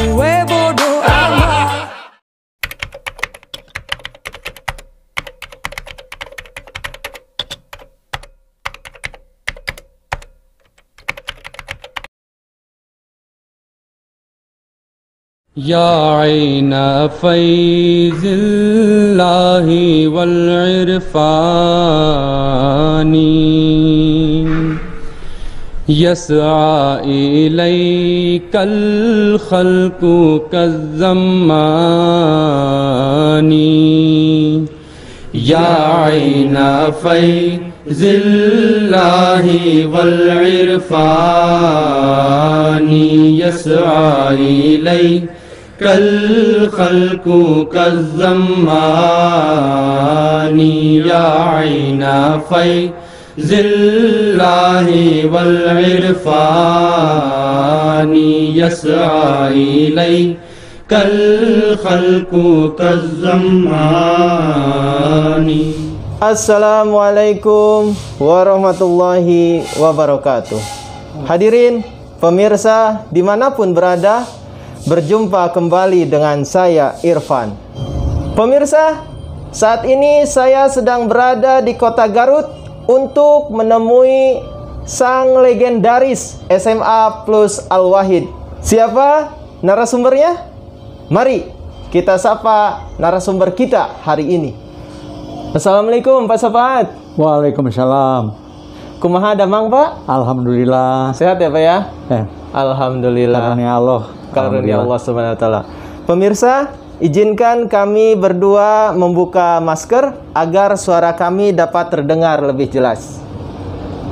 gue bodo amat. Ya aina faizillahi wal irfani yas'a ilaykal khalqu kazzamani. Ya aina faizillahi wal irfani yas'a ilaykal kal khalqu kazzamani. Ya aina faizillahi wal irfani yas'a ilaykal khalqu kazzamani. Assalamualaikum warahmatullahi wabarakatuh. Hadirin pemirsa dimanapun berada, berjumpa kembali dengan saya Irfan. Pemirsa, saat ini saya sedang berada di kota Garut untuk menemui sang legendaris SMA Plus Al-Wahid. Siapa narasumbernya? Mari kita sapa narasumber kita hari ini. Assalamualaikum Pak Sapaat. Waalaikumsalam. Kumaha damang Pak? Alhamdulillah. Sehat ya Pak ya? Alhamdulillah. Karunia Allah. Karunia Allah Subhanahu wa taala. Pemirsa, izinkan kami berdua membuka masker agar suara kami dapat terdengar lebih jelas.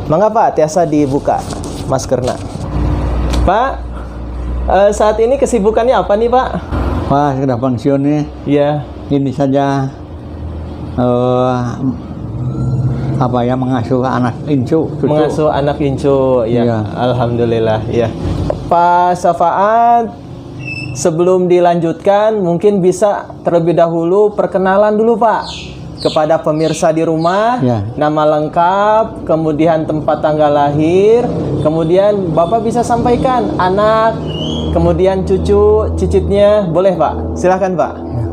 Mangga Pak, tiasa dibuka maskernya. Pak, saat ini kesibukannya apa nih Pak? Wah, sudah pensiun nih. Iya. Ini saja mengasuh anak incu. Mengasuh anak incu, ya. Iya. Alhamdulillah, ya. Pak Safaat, sebelum dilanjutkan mungkin bisa terlebih dahulu perkenalan dulu Pak kepada pemirsa di rumah, ya. Nama lengkap, kemudian tempat tanggal lahir, kemudian Bapak bisa sampaikan anak, kemudian cucu, cicitnya, boleh Pak? Silahkan Pak. Ya.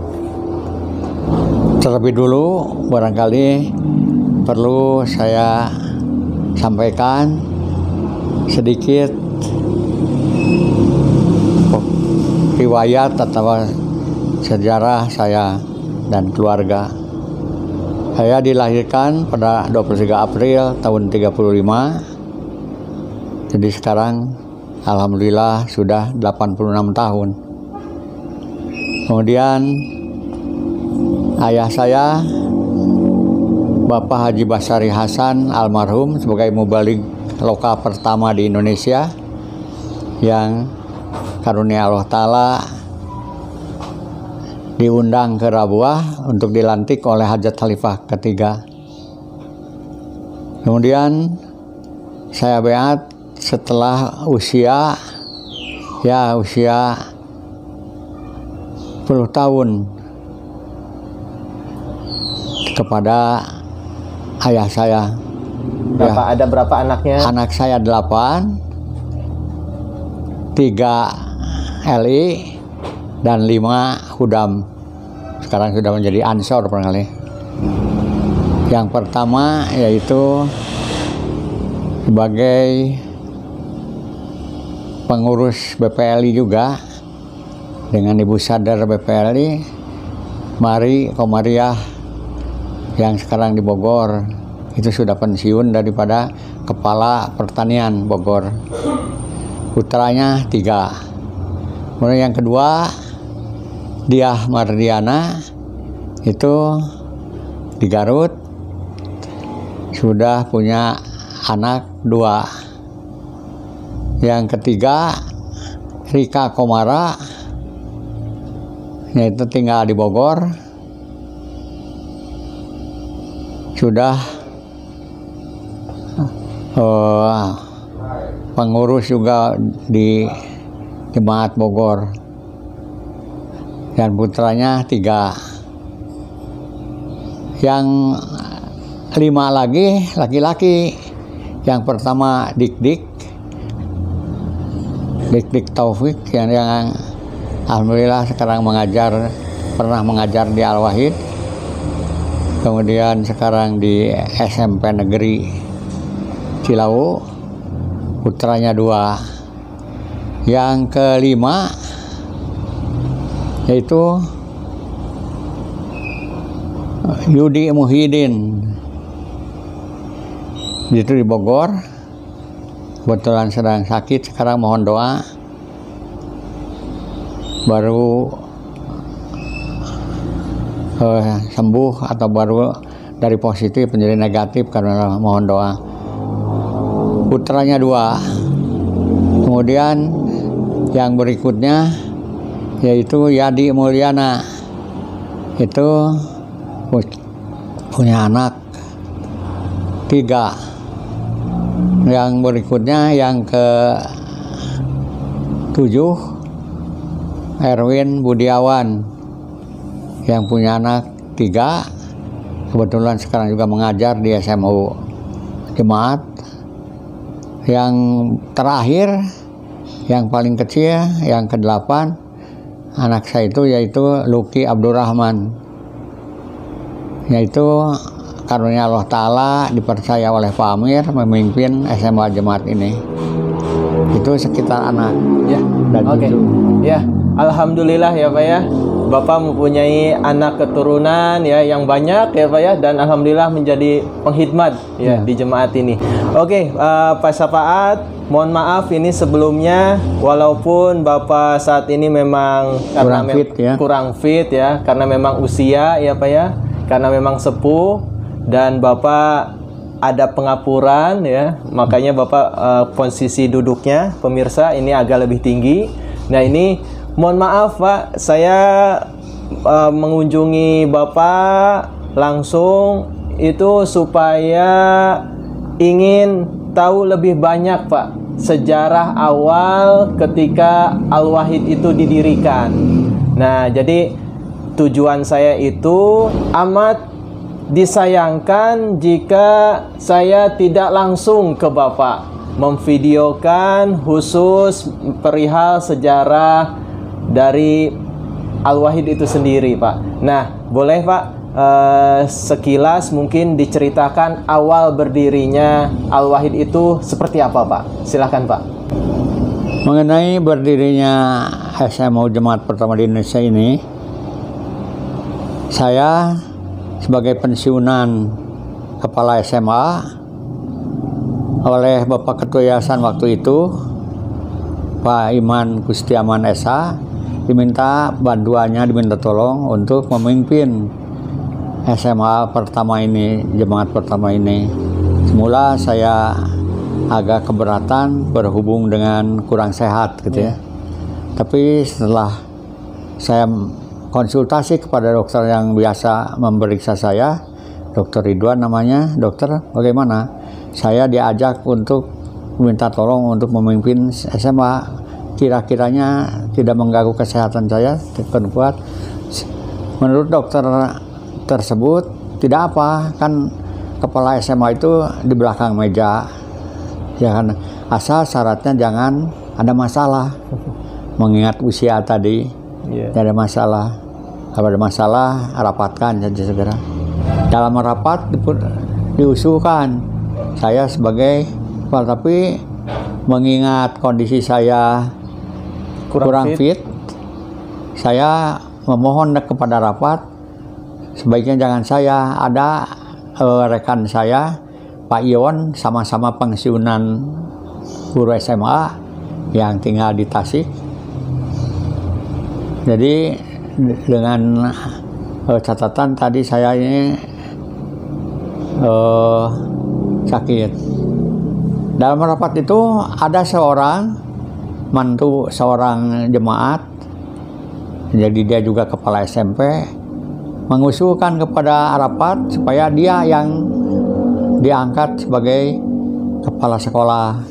Terlebih dulu barangkali perlu saya sampaikan sedikit riwayat atau sejarah saya dan keluarga. Saya dilahirkan pada 23 April tahun 35. Jadi sekarang alhamdulillah sudah 86 tahun. Kemudian ayah saya Bapak Haji Basari Hasan almarhum sebagai mubaligh lokal pertama di Indonesia yang karunia Allah Ta'ala diundang ke Rabuah untuk dilantik oleh Hajat Khalifah ketiga. Kemudian saya beat setelah usia 10 tahun kepada ayah saya. Ada berapa anaknya? Anak saya 8, 3 LI dan 5 Hudam. Sekarang sudah menjadi Ansor barangkali. Yang pertama yaitu sebagai pengurus BPLI juga dengan Ibu Sadar BPLI Mari Komariah yang sekarang di Bogor. Itu sudah pensiun daripada Kepala Pertanian Bogor. Putranya 3. Kemudian yang kedua Diah Mardiana itu di Garut sudah punya anak 2. Yang ketiga Rika Komara yaitu tinggal di Bogor, sudah pengurus juga di Jemaat Bogor, dan putranya 3. Yang 5 lagi laki-laki. Yang pertama Dik Taufik yang Alhamdulillah sekarang pernah mengajar di Al-Wahid, kemudian sekarang di SMP Negeri Cilawu, putranya 2. Yang kelima yaitu Yudi Muhyiddin, itu di Bogor, kebetulan sedang sakit, sekarang mohon doa, baru sembuh atau baru dari positif menjadi negatif, karena mohon doa. Putranya 2. Kemudian yang berikutnya yaitu Yadi Mulyana, itu punya anak 3. Yang berikutnya yang ke-7 Erwin Budiawan, yang punya anak 3, kebetulan sekarang juga mengajar di SMU Jemaat. Yang terakhir, yang paling kecil, yang ke-8 anak saya itu yaitu Luki Abdurrahman, yaitu karunia Allah Ta'ala dipercaya oleh Pak Amir memimpin SMA Jemaat ini. Itu sekitar anak Ya, dan oke. cucu. Ya, alhamdulillah ya Pak ya. Bapak mempunyai anak keturunan ya yang banyak ya Pak ya, dan alhamdulillah menjadi penghidmat ya di jemaat ini. Oke, Pak Syafaat, mohon maaf ini sebelumnya, walaupun Bapak saat ini memang kurang fit ya, karena memang usia ya Pak ya, karena memang sepuh dan Bapak ada pengapuran ya, makanya Bapak posisi duduknya pemirsa ini agak lebih tinggi. Nah ini mohon maaf Pak, saya mengunjungi Bapak langsung itu supaya ingin tahu lebih banyak Pak sejarah awal ketika Al-Wahid itu didirikan. Nah jadi tujuan saya itu amat disayangkan jika saya tidak langsung ke Bapak memvideokan khusus perihal sejarah dari Al-Wahid itu sendiri Pak. Nah boleh Pak sekilas mungkin diceritakan awal berdirinya Al-Wahid itu seperti apa Pak? Silakan Pak. Mengenai berdirinya SMU Jemaat Pertama di Indonesia ini, saya sebagai pensiunan kepala SMA oleh Bapak Ketua Yayasan waktu itu, Pak Iman Kustiaman Esa, diminta bantuannya, diminta tolong untuk memimpin SMA pertama ini, Jemaat Pertama ini. Semula saya agak keberatan berhubung dengan kurang sehat gitu ya. Tapi setelah saya konsultasi kepada dokter yang biasa memeriksa saya, Dokter Ridwan namanya, dokter bagaimana? Saya diajak untuk minta tolong untuk memimpin SMA, kira-kiranya tidak mengganggu kesehatan saya, kuat. Menurut dokter tersebut tidak apa, kan kepala SMA itu di belakang meja, ya kan, asal syaratnya jangan ada masalah. Mengingat usia tadi, tidak ada masalah. Kalau ada masalah, rapatkan saja segera. Dalam rapat diusulkan saya sebagai kepala, tapi mengingat kondisi saya kurang fit, saya memohon kepada rapat sebaiknya jangan saya, ada rekan saya Pak Ion, sama-sama pensiunan guru SMA yang tinggal di Tasik. Jadi dengan catatan tadi saya ini sakit. Dalam rapat itu ada seorang mantu seorang jemaat, jadi dia juga kepala SMP, mengusulkan kepada rapat supaya dia yang diangkat sebagai kepala sekolah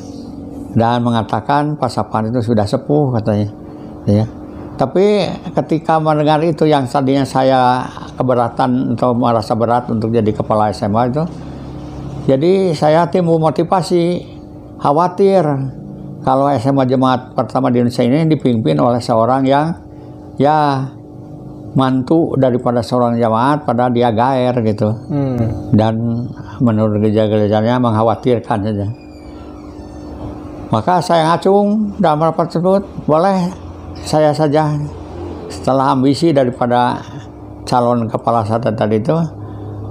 dan mengatakan Pak Sapan itu sudah sepuh katanya, ya. Tapi ketika mendengar itu yang tadinya saya keberatan atau merasa berat untuk jadi kepala SMA itu, jadi saya timbul motivasi, khawatir kalau SMA Jemaat Pertama di Indonesia ini dipimpin oleh seorang yang ya mantu daripada seorang jamaat pada dia gaer gitu. Dan menurut gereja-gerejanya mengkhawatirkan saja. Maka saya ngacung dalam rapat tersebut, boleh saya saja. Setelah ambisi daripada calon kepala SATA tadi itu,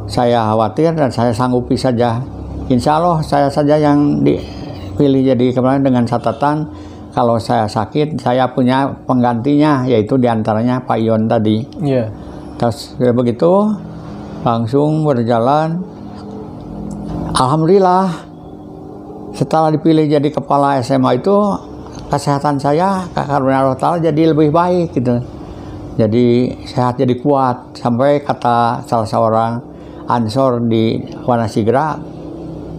saya khawatir dan saya sanggupi saja. Insya Allah saya saja yang dipilih jadi kepala dengan catatan kalau saya sakit, saya punya penggantinya, yaitu diantaranya Pak Ion tadi. Terus begitu, langsung berjalan. Alhamdulillah, setelah dipilih jadi kepala SMA itu, kesehatan saya karena Allah Ta'ala jadi lebih baik gitu. Jadi sehat, jadi kuat. Sampai kata salah seorang ansor di Wanasigra,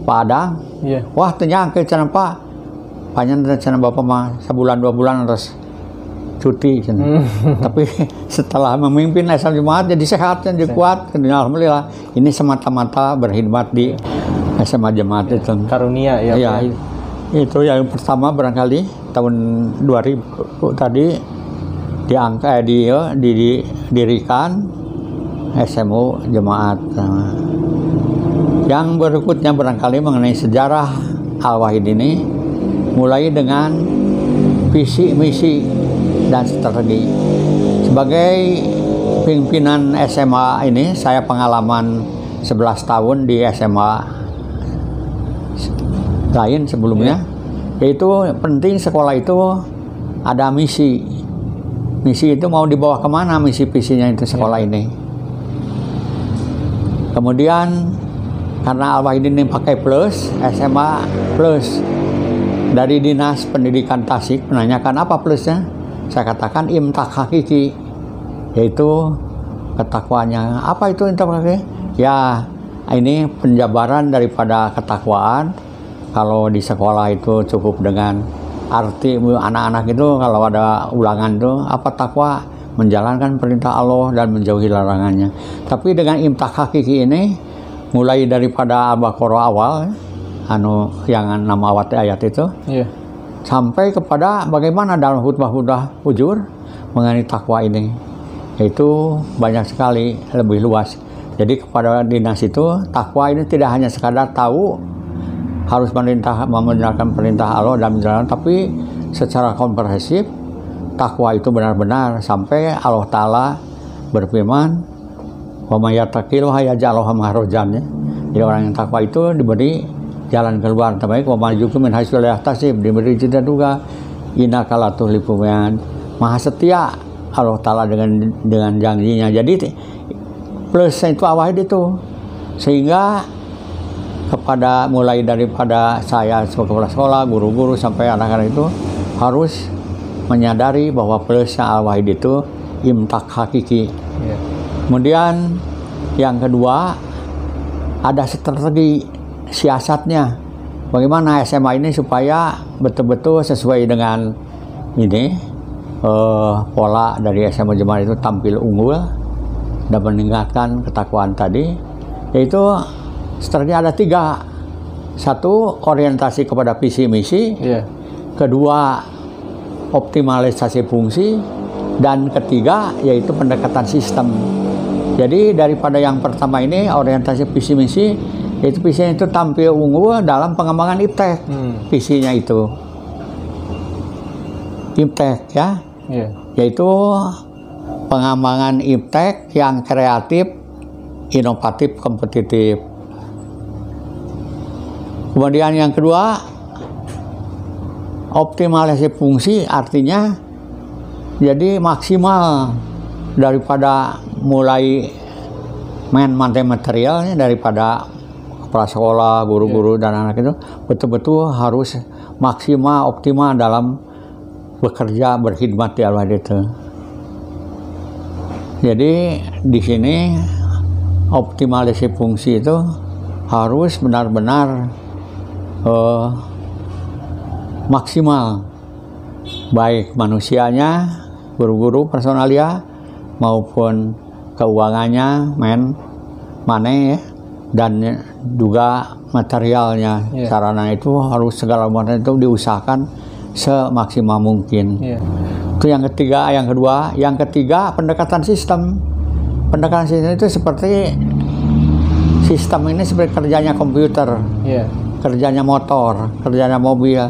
Pak Adang, wah ternyata ke sana Pak, panjang sana Bapak mah sebulan 2 bulan terus cuti. Tapi setelah memimpin SM Jemaat jadi sehat dan jadi kuat. Alhamdulillah, ini semata-mata berkhidmat di SMA Jemaat itu. Karunia ya. Ya, itu yang pertama barangkali tahun 2000 tadi didirikan SMU Jemaat. Yang berikutnya barangkali mengenai sejarah Al-Wahid ini, mulai dengan visi, misi, dan strategi. Sebagai pimpinan SMA ini, saya pengalaman 11 tahun di SMA lain sebelumnya, yaitu penting sekolah itu ada misi. Misi itu mau dibawa kemana, misi visinya itu sekolah ini. Kemudian karena Al-Wahid ini pakai plus, SMA plus, dari Dinas Pendidikan Tasik menanyakan apa plusnya, saya katakan imtak hakiki, yaitu ketakwaannya. Apa itu imtak hakiki? Ya, ini penjabaran daripada ketakwaan. Kalau di sekolah itu cukup dengan arti anak-anak itu kalau ada ulangan itu apa takwa, menjalankan perintah Allah dan menjauhi larangannya. Tapi dengan imtak hakiki ini mulai daripada Al-Baqarah awal, yang 6 ayat itu, sampai kepada bagaimana dalam khutbah-khutbah ujur mengenai takwa ini, itu banyak sekali, lebih luas. Jadi kepada dinas itu takwa ini tidak hanya sekadar tahu harus menjalankan perintah Allah dan menjalankan, tapi secara komprehensif takwa itu benar-benar sampai Allah Ta'ala berfirman, wa may yattaqillaha yaj'al lahu makhrajan. Jadi orang yang takwa itu diberi jalan keluar terbaik, wa may yu'min min haitsu la yahtasib, diberi jeda juga, innaka la tuhliful mi'ad. Maha setia Allah Ta'ala dengan janjinya. Jadi plusnya itu Al-Wahid itu, sehingga kepada mulai daripada saya sebagai kepala sekolah, guru-guru sampai anak-anak itu harus menyadari bahwa plusnya Al-Wahid itu imtak hakiki. Kemudian yang kedua, ada strategi siasatnya. Bagaimana SMA ini supaya betul-betul sesuai dengan ini pola dari SMA Jemaat itu tampil unggul dan meningkatkan ketakwaan tadi, yaitu strategi ada 3. 1, orientasi kepada visi misi. 2, optimalisasi fungsi. Dan 3, yaitu pendekatan sistem. Jadi daripada yang pertama ini orientasi visi misi, yaitu visinya itu tampil unggul dalam pengembangan IPTEK. Visinya itu IPTEK ya, yaitu pengembangan IPTEK yang kreatif, inovatif, kompetitif. Kemudian yang kedua, optimalisasi fungsi, artinya jadi maksimal daripada mulai main materialnya, daripada kepala sekolah, guru-guru dan anak itu betul-betul harus maksimal, optimal dalam bekerja, berkhidmat di Al-Wahid itu. Jadi di sini optimalisasi fungsi itu harus benar-benar maksimal, baik manusianya, guru-guru, personalia, maupun keuangannya, money, dan juga materialnya, sarana itu harus segala macam itu diusahakan semaksimal mungkin. Itu yang ketiga. Yang ketiga pendekatan sistem. Pendekatan sistem itu seperti sistem ini seperti kerjanya komputer, kerjanya motor, kerjanya mobil.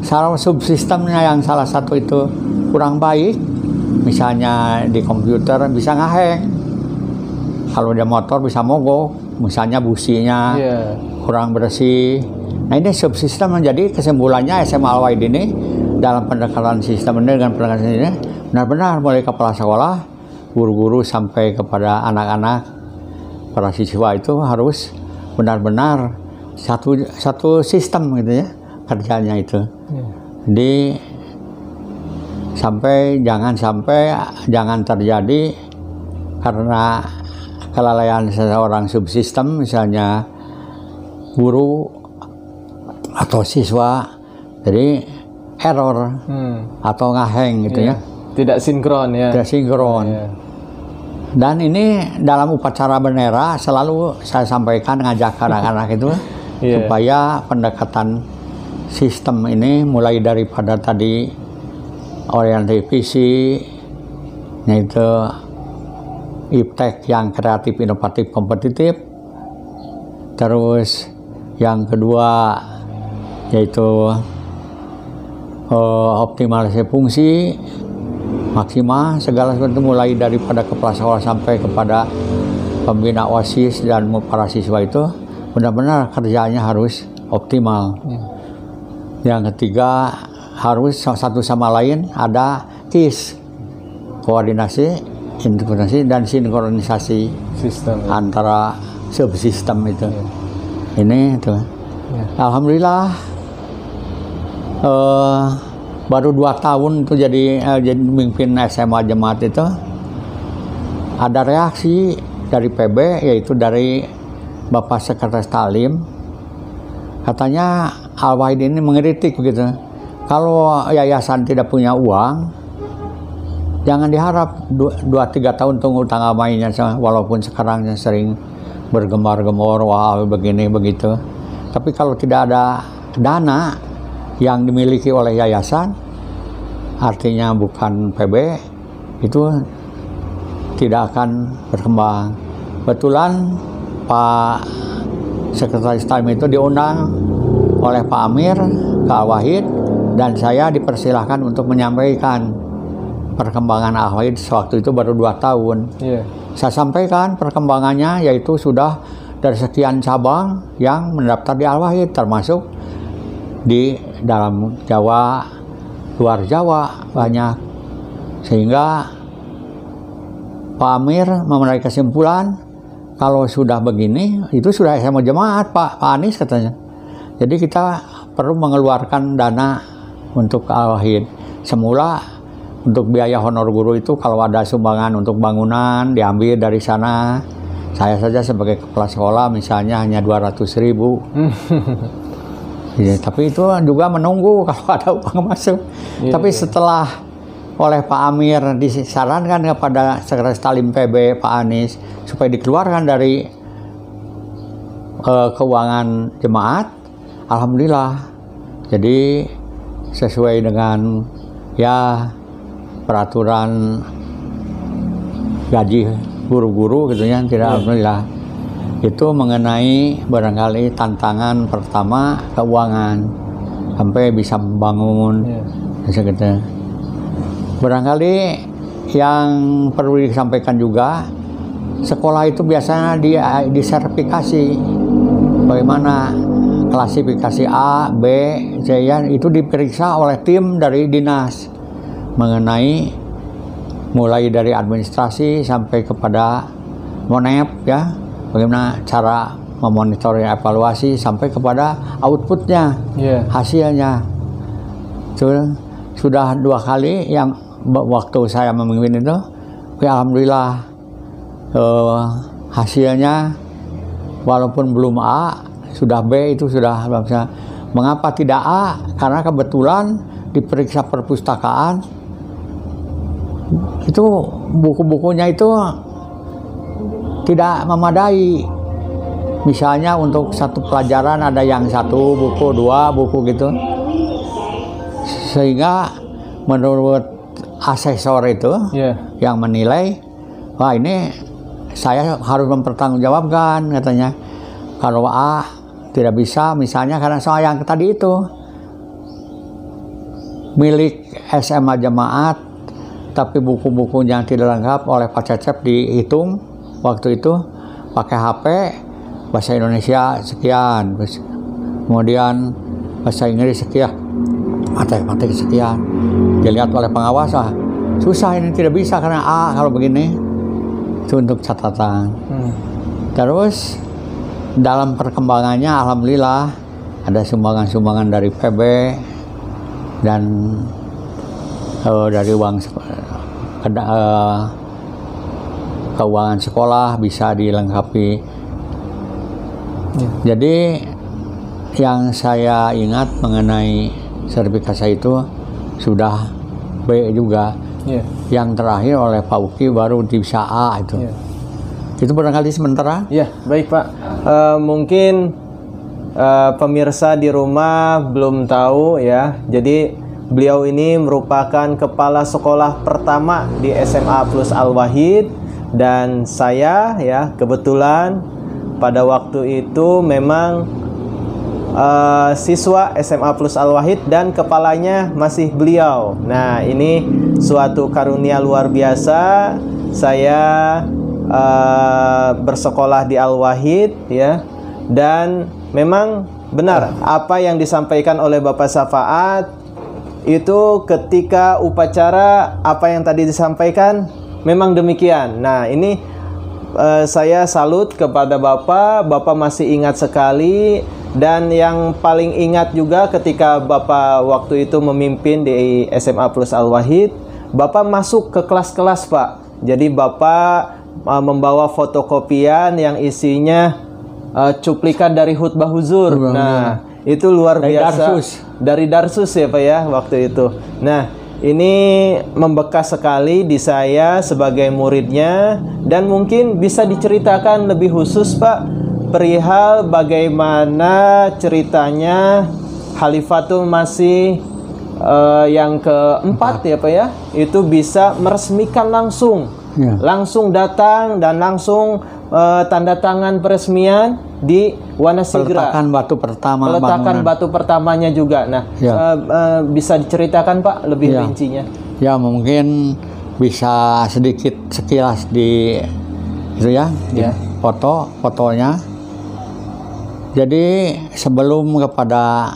Salah subsistemnya yang salah satu itu kurang baik, misalnya di komputer bisa ngeheng. Kalau dia motor bisa mogok, misalnya businya kurang bersih. Nah ini subsistem. Jadi kesimpulannya SMA Al-Wahid ini dalam pendekatan sistem ini dengan pendekatan ini benar-benar mulai kepala sekolah, guru-guru sampai kepada anak-anak, para siswa itu harus benar-benar satu sistem gitu ya kerjanya itu. Jadi jangan terjadi karena kelalaian seseorang subsistem, misalnya guru atau siswa, jadi error atau ngaheng gitu ya. Tidak sinkron ya. Tidak sinkron. Dan ini dalam upacara bendera selalu saya sampaikan, ngajak anak-anak itu supaya pendekatan sistem ini mulai daripada tadi orientasi visi, yaitu iptek yang kreatif, inovatif, kompetitif. Terus yang kedua yaitu optimalisasi fungsi maksimal, segala sesuatu mulai daripada kepala sekolah sampai kepada pembina OSIS dan para siswa itu benar-benar kerjanya harus optimal. Yang ketiga harus satu sama lain ada KIS, koordinasi, integrasi dan sinkronisasi sistem antara subsistem itu. Ini itu. Alhamdulillah baru 2 tahun itu jadi memimpin SMA Jemaat itu ada reaksi dari PB, yaitu dari Bapak Sekretaris Talim. Katanya Al-Wahid ini mengkritik begitu, kalau yayasan tidak punya uang jangan diharap 2-3 tahun tunggu tanggal mainnya, walaupun sekarang sering bergemar-gemor wah begini begitu. Tapi kalau tidak ada dana yang dimiliki oleh yayasan, artinya bukan PB, itu tidak akan berkembang. Betulan Pak Sekretaris Talim itu diundang oleh Pak Amir ke Al-Wahid, dan saya dipersilahkan untuk menyampaikan perkembangan Al-Wahid. Waktu itu baru 2 tahun. Saya sampaikan perkembangannya, yaitu sudah dari sekian cabang yang mendaftar di Al-Wahid, termasuk di dalam Jawa, luar Jawa banyak. Sehingga Pak Amir memenuhi kesimpulan, kalau sudah begini, itu sudah SMA Jemaat Pak Anies katanya. Jadi kita perlu mengeluarkan dana untuk Al-Wahid. Semula untuk biaya honor guru itu kalau ada sumbangan untuk bangunan diambil dari sana. Saya saja sebagai kepala sekolah misalnya hanya 200.000. Ya, tapi itu juga menunggu kalau ada uang masuk. Tapi setelah oleh Pak Amir disarankan kepada Sekretaris Talim PB Pak Anies supaya dikeluarkan dari keuangan jemaat, alhamdulillah. Jadi sesuai dengan ya peraturan gaji guru-guru gitu ya, tidak alhamdulillah. Itu mengenai barangkali tantangan pertama keuangan sampai bisa membangun gitu. Barangkali yang perlu disampaikan juga, sekolah itu biasanya disertifikasi. Bagaimana klasifikasi A, B, C ya, itu diperiksa oleh tim dari dinas mengenai mulai dari administrasi sampai kepada monep ya, bagaimana cara memonitor evaluasi sampai kepada outputnya, hasilnya. Sudah 2 kali yang waktu saya memimpin itu, alhamdulillah hasilnya walaupun belum A, sudah B, itu sudah bisa. Mengapa tidak A? Karena kebetulan diperiksa perpustakaan, itu buku-bukunya itu tidak memadai. Misalnya untuk satu pelajaran ada yang 1 buku, 2 buku gitu. Sehingga menurut asesor itu yang menilai, wah ini saya harus mempertanggungjawabkan katanya. Kalau A tidak bisa, misalnya karena soal yang tadi itu milik SMA Jamaat, tapi buku-bukunya tidak lengkap oleh Pak Cecep dihitung waktu itu pakai HP bahasa Indonesia sekian, kemudian bahasa Inggris sekian, matematik sekian, dilihat oleh pengawas, susah ini tidak bisa karena A kalau begini. Itu untuk catatan. Terus dalam perkembangannya alhamdulillah ada sumbangan-sumbangan dari PB dan dari uang keuangan sekolah bisa dilengkapi. Jadi yang saya ingat mengenai sertifikasi itu sudah B juga. Yang terakhir oleh Pak Uki baru bisa A itu. Itu barangkali sementara. Baik Pak. Mungkin pemirsa di rumah belum tahu ya. Jadi beliau ini merupakan kepala sekolah pertama di SMA Plus Al-Wahid, dan saya ya kebetulan pada waktu itu memang siswa SMA Plus Al-Wahid dan kepalanya masih beliau. Nah, ini suatu karunia luar biasa. Saya bersekolah di Al-Wahid ya, dan memang benar apa yang disampaikan oleh Bapak Syafaat itu ketika upacara, apa yang tadi disampaikan memang demikian. Nah, ini saya salut kepada Bapak masih ingat sekali. Dan yang paling ingat juga ketika Bapak waktu itu memimpin di SMA Plus Al-Wahid, Bapak masuk ke kelas-kelas Pak. Jadi Bapak membawa fotokopian yang isinya cuplikan dari khutbah huzur. Nah, itu luar biasa. Dari Darsus ya Pak ya waktu itu. Nah, ini membekas sekali di saya sebagai muridnya, dan mungkin bisa diceritakan lebih khusus Pak perihal bagaimana ceritanya Khalifatul Masih yang keempat ya Pak ya, itu bisa meresmikan langsung datang dan langsung tanda tangan peresmian di Wanasigra. Peletakan batu pertamanya juga. Nah, bisa diceritakan Pak lebih rincinya? Ya, mungkin bisa sedikit sekilas di itu ya, di fotonya. Jadi sebelum kepada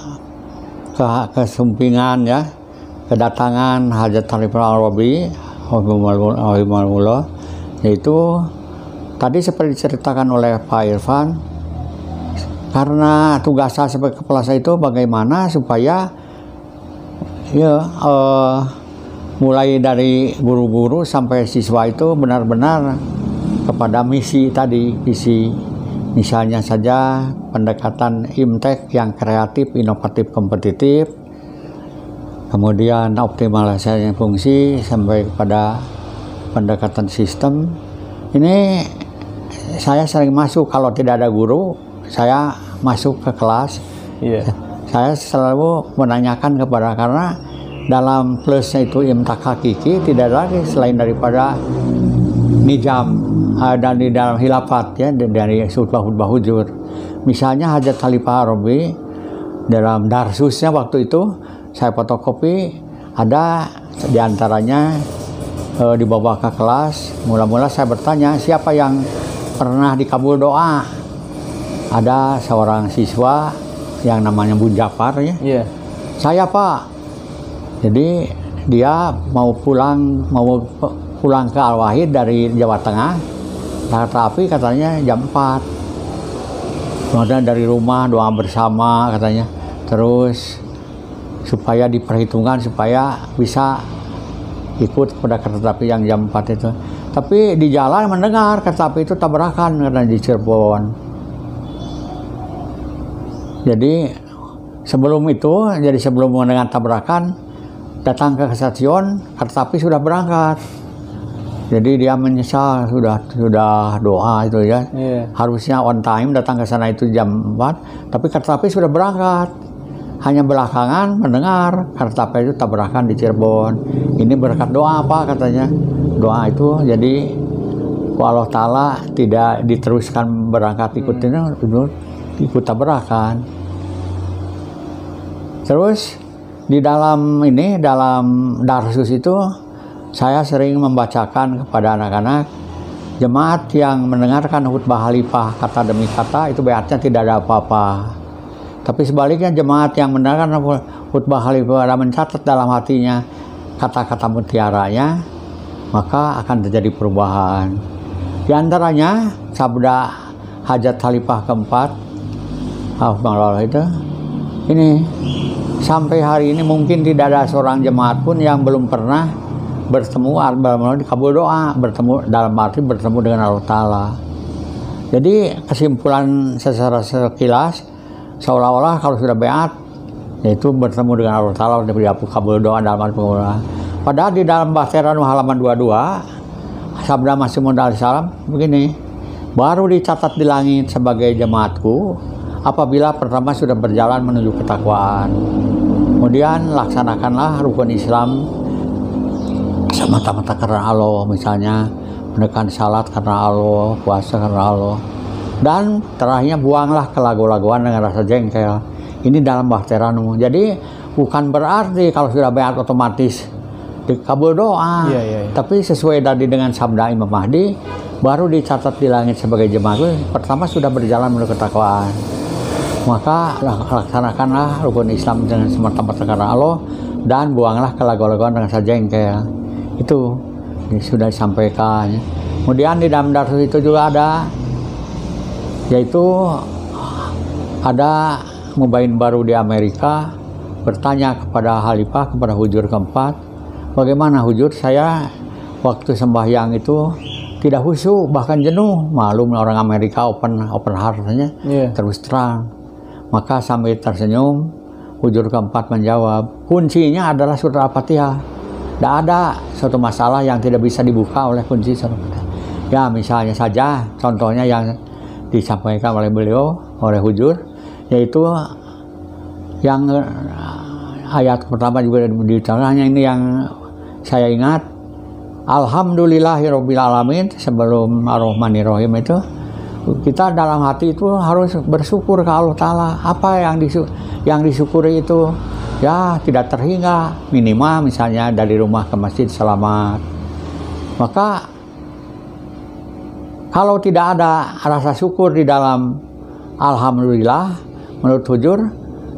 kesumpingan ya, kedatangan Hajat Khalifah Al-Rabi yaitu tadi seperti diceritakan oleh Pak Irfan, karena tugas saya sebagai kepala saya itu bagaimana supaya mulai dari guru-guru sampai siswa itu benar-benar kepada misi tadi, misalnya saja pendekatan IMTEK yang kreatif, inovatif, kompetitif, kemudian optimalisasi fungsi sampai kepada pendekatan sistem. Ini saya sering masuk, kalau tidak ada guru, saya masuk ke kelas. Saya selalu menanyakan karena dalam plusnya itu IMTAK hakiki tidak lagi selain daripada nizam dan di dalam hilafat ya, dari khutbah hujur. Misalnya Hajat Khalifah Ar-Rabi dalam darsusnya waktu itu saya fotokopi, ada diantaranya dibawa ke kelas. Mula-mula saya bertanya, siapa yang pernah dikabul doa? Ada seorang siswa yang namanya Bun Jafar ya. Saya Pak. Jadi dia mau pulang ke Al-Wahid dari Jawa Tengah, kereta api katanya jam 4. Kemudian dari rumah doa bersama katanya, terus supaya diperhitungkan supaya bisa ikut pada kereta api yang jam 4 itu. Tapi di jalan mendengar kereta api itu tabrakan karena di Cirebon. Jadi sebelum mendengar tabrakan, datang ke stasiun, kereta api sudah berangkat. Jadi dia menyesal, sudah doa itu ya. Harusnya on time datang ke sana itu jam 4, tapi kereta api sudah berangkat. hanya belakangan mendengar kereta itu tabrakan di Cirebon. Ini berkat doa apa katanya? Doa itu jadi Allah Ta'ala tidak diteruskan berangkat ikutin ikut tabrakan. Terus di dalam darsus itu saya sering membacakan kepada anak-anak jemaat yang mendengarkan khutbah khalifah kata demi kata itu beatnya tidak ada apa-apa. Tapi sebaliknya jemaat yang mendengarkan khutbah khalifah dan mencatat dalam hatinya kata-kata mutiaranya, maka akan terjadi perubahan. Di antaranya sabda hajat khalifah keempat, itu ini sampai hari ini mungkin tidak ada seorang jemaat pun yang belum pernah bertemu di kabul doa, bertemu dalam arti bertemu dengan Allah Ta'ala. Jadi kesimpulan secara sekilas seolah-olah kalau sudah beat yaitu bertemu dengan Allah Ta'ala diberi kabul doa dalam arti pengulangan. Padahal di dalam Bahteran halaman 22 sabda Masih Maud alaihissalam begini, baru dicatat di langit sebagai jemaatku apabila pertama sudah berjalan menuju ketakwaan. Kemudian laksanakanlah rukun Islam semata-mata karena Allah, misalnya menekan salat karena Allah, puasa karena Allah, dan terakhirnya buanglah kelagu-laguan dengan rasa jengkel. Ini dalam Bahteranmu. Jadi bukan berarti kalau sudah beat otomatis dikabul doa, tapi sesuai tadi dengan sabda Imam Mahdi, baru dicatat di langit sebagai jemaat pertama sudah berjalan menuju ketakwaan. Maka laksanakanlah rukun Islam dengan semata-mata karena Allah dan buanglah kelagu-laguan dengan rasa jengkel. Itu sudah disampaikan. Kemudian di dalam darsus itu juga ada, yaitu ada mubain baru di Amerika bertanya kepada khalifah, kepada hujur keempat, bagaimana hujur, saya waktu sembahyang itu tidak khusyuk, bahkan jenuh. Malum orang Amerika open heart-nya, terus terang. Maka sambil tersenyum, hujur keempat menjawab, kuncinya adalah surah Al-Fatihah. Tidak ada suatu masalah yang tidak bisa dibuka oleh kunci surah Al-Fatihah. Ya misalnya saja, contohnya yang disampaikan oleh beliau, oleh hujur, yaitu yang ayat pertama juga diterangkan, hanya ini yang saya ingat, Alhamdulillahirabbil alamin, sebelum Ar-Rahmanir-Rahim itu kita dalam hati itu harus bersyukur ke Allah Ta'ala. Apa yang disyukuri itu ya tidak terhingga, minimal misalnya dari rumah ke masjid selamat. Maka kalau tidak ada rasa syukur di dalam Alhamdulillah, menurut hujur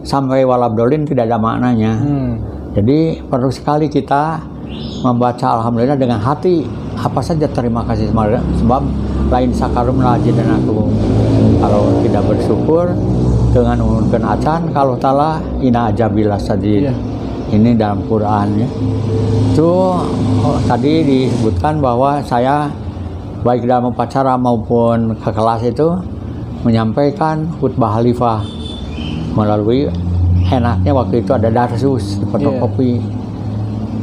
sampai walabdolin tidak ada maknanya. Jadi perlu sekali kita membaca Alhamdulillah dengan hati, apa saja terima kasih, sebab lain sakarum lajin dan aku. Kalau tidak bersyukur dengan menurunkan acan, kalau Ta'ala ina ajabillah sajid. Ini dalam Quran ya. Itu tadi disebutkan bahwa saya baik dalam upacara maupun ke kelas itu menyampaikan khutbah khalifah melalui enaknya waktu itu ada darsus di fotokopi.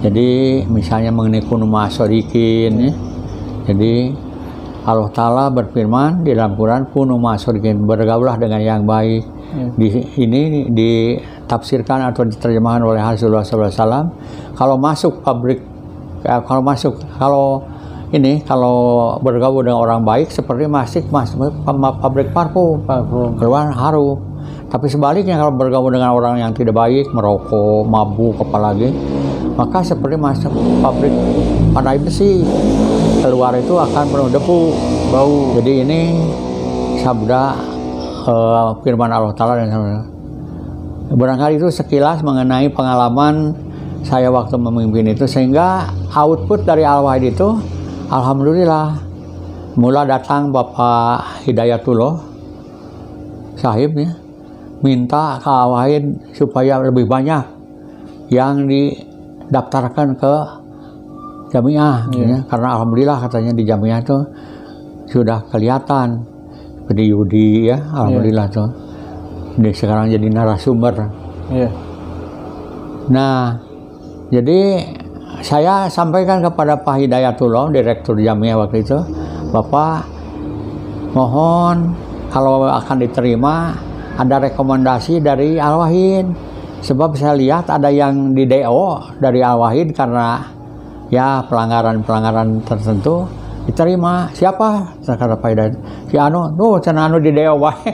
Jadi misalnya mengenai kunuma sodikin ya. Jadi Allah Ta'ala berfirman di dalam Quran, kunuma sodikin, bergaulah dengan yang baik. Ini ditafsirkan atau diterjemahkan oleh Rasulullah SAW. Kalau masuk pabrik, kalau bergaul dengan orang baik seperti masuk pabrik parfum, keluar harum. Tapi sebaliknya kalau bergaul dengan orang yang tidak baik, merokok, mabuk, apalagi, maka seperti masuk pabrik pandai besi, keluar itu akan penuh debu, bau. Jadi ini sabda firman Allah Ta'ala. Dan barangkali itu sekilas mengenai pengalaman saya waktu memimpin itu, sehingga output dari Al-Wahid itu alhamdulillah. Mula datang Bapak Hidayatullah Sahib ya, minta ke Al-Wahid supaya lebih banyak yang didaftarkan ke jamiah ya. Karena alhamdulillah katanya di jamiah itu sudah kelihatan seperti Yudi ya, alhamdulillah tuh. Ini sekarang jadi narasumber. Nah, jadi saya sampaikan kepada Pak Hidayatullah, Direktur Jamiah waktu itu, Bapak mohon kalau akan diterima ada rekomendasi dari Al-Wahid Sebab saya lihat ada yang di DO dari Al-Wahid karena ya pelanggaran tertentu diterima. Siapa? Kata Pak Hidayat. Si Anu, cenah anu di DO wae.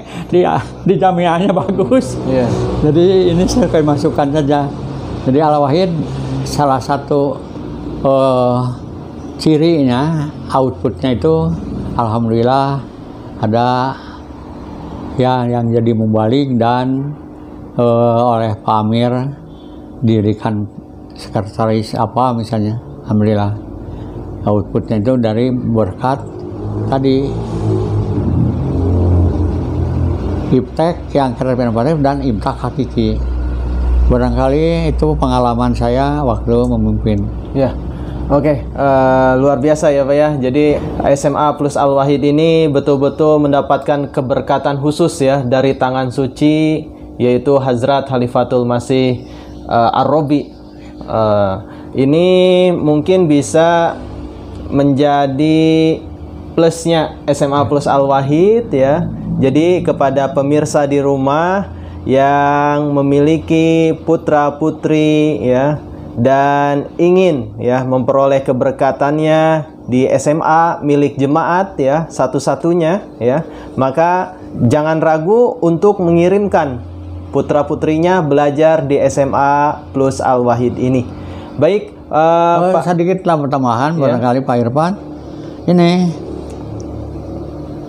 Di jamiahnya bagus. Iya. Jadi ini saya kayak masukkan saja. Jadi Al-Wahid salah satu cirinya, outputnya itu alhamdulillah ada ya yang jadi mubalik dan oleh Pak Amir dirikan sekretaris apa misalnya, alhamdulillah outputnya itu dari berkat tadi Iptek yang keren dan Imtak Hakiki. Barangkali itu pengalaman saya waktu memimpin. Ya, oke, luar biasa ya Pak ya. Jadi SMA plus Al-Wahid ini betul-betul mendapatkan keberkatan khusus ya dari tangan suci, yaitu Hazrat Khalifatul Masih Ar-Robi. Ini mungkin bisa menjadi plusnya SMA plus Al-Wahid ya. Jadi kepada pemirsa di rumah yang memiliki putra-putri ya dan ingin ya memperoleh keberkatannya di SMA milik jemaat ya satu-satunya ya, maka jangan ragu untuk mengirimkan putra-putrinya belajar di SMA plus Al-Wahid ini. Baik, Pak, sedikit tambahan ya. Barangkali Pak Irfan, ini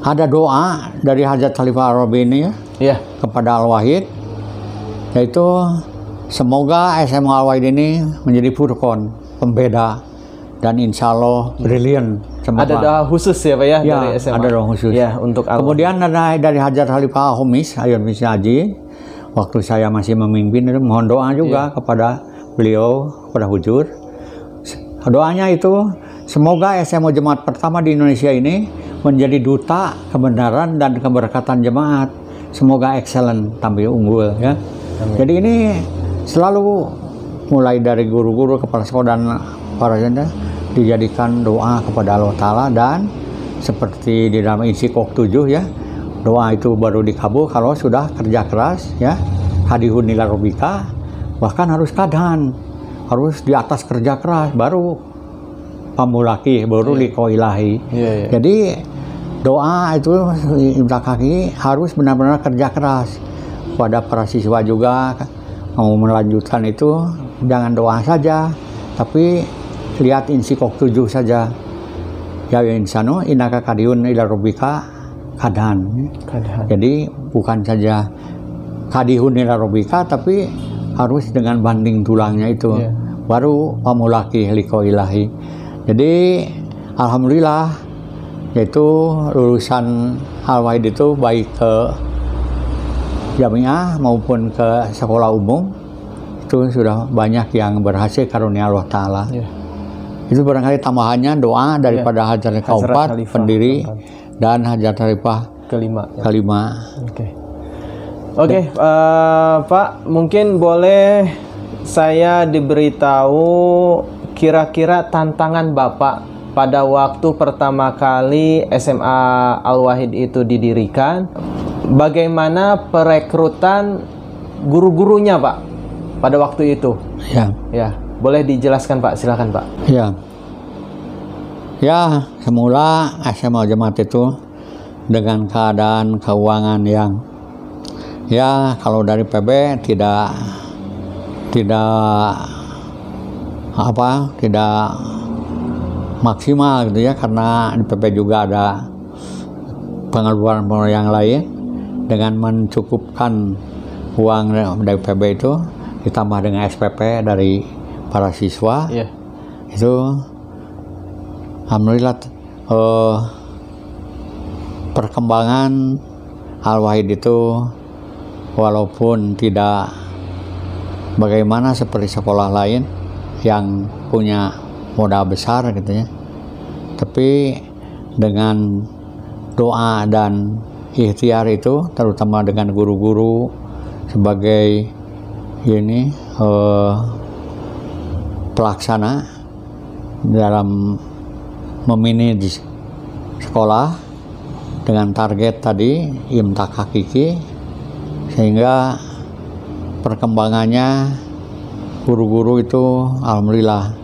ada doa dari Hazrat Khalifah Ar-Rabi ini ya, kepada Al-Wahid, yaitu semoga SMA Al-Wahid ini menjadi furqon, pembeda, dan insya Allah brilian. Ada doa khusus ya Pak ya, dari SMA. Ada doa khusus. Ya, untuk Al-Wahid. Kemudian ada dari Hazrat Khalifah Humis Ayat Misi Haji, waktu saya masih memimpin itu mohon doa juga kepada beliau, kepada Hujur. Doanya itu semoga SMA Jemaat pertama di Indonesia ini menjadi duta kebenaran dan keberkatan jemaat. Semoga excellent, tampil unggul ya. Amin. Jadi ini selalu mulai dari guru-guru, kepala sekolah dan para janda dijadikan doa kepada Allah Ta'ala, dan seperti di dalam Insyikok 7 ya, doa itu baru dikabul kalau sudah kerja keras ya, hadihun ila robika, bahkan harus kadhan, harus di atas kerja keras baru pamulaki, baru liko ilahi. Jadi doa itu Imtak Kaki harus benar-benar kerja keras. Pada para siswa juga mau melanjutkan itu jangan doa saja, tapi lihat Insyikok 7 saja. Ya insano inaka kadihun ila robika kadhan. Jadi bukan saja kadihun ila robika, tapi harus dengan banding tulangnya itu, baru pamulaki liko ilahi. Jadi alhamdulillah, yaitu lulusan Al-Wahid itu baik ke jamiah maupun ke sekolah umum itu sudah banyak yang berhasil karunia Allah Ta'ala. Itu barangkali tambahannya doa daripada Hazrat keempat pendiri dan Hazrat Khalifah kelima. Oke, Pak, mungkin boleh saya diberitahu kira-kira tantangan Bapak pada waktu pertama kali SMA Al-Wahid itu didirikan, bagaimana perekrutan guru-gurunya Pak pada waktu itu? Ya, boleh dijelaskan Pak, silakan Pak. Ya, semula SMA Jemaat itu dengan keadaan keuangan yang ya kalau dari PB tidak maksimal gitu ya, karena di PP juga ada pengeluaran yang lain. Dengan mencukupkan uang dari PB itu ditambah dengan SPP dari para siswa, itu alhamdulillah perkembangan Al-Wahid itu walaupun tidak bagaimana seperti sekolah lain yang punya modal besar gitu ya, tapi dengan doa dan ikhtiar itu, terutama dengan guru-guru sebagai ini pelaksana dalam memanage sekolah dengan target tadi Imtak Hakiki, sehingga perkembangannya guru-guru itu alhamdulillah,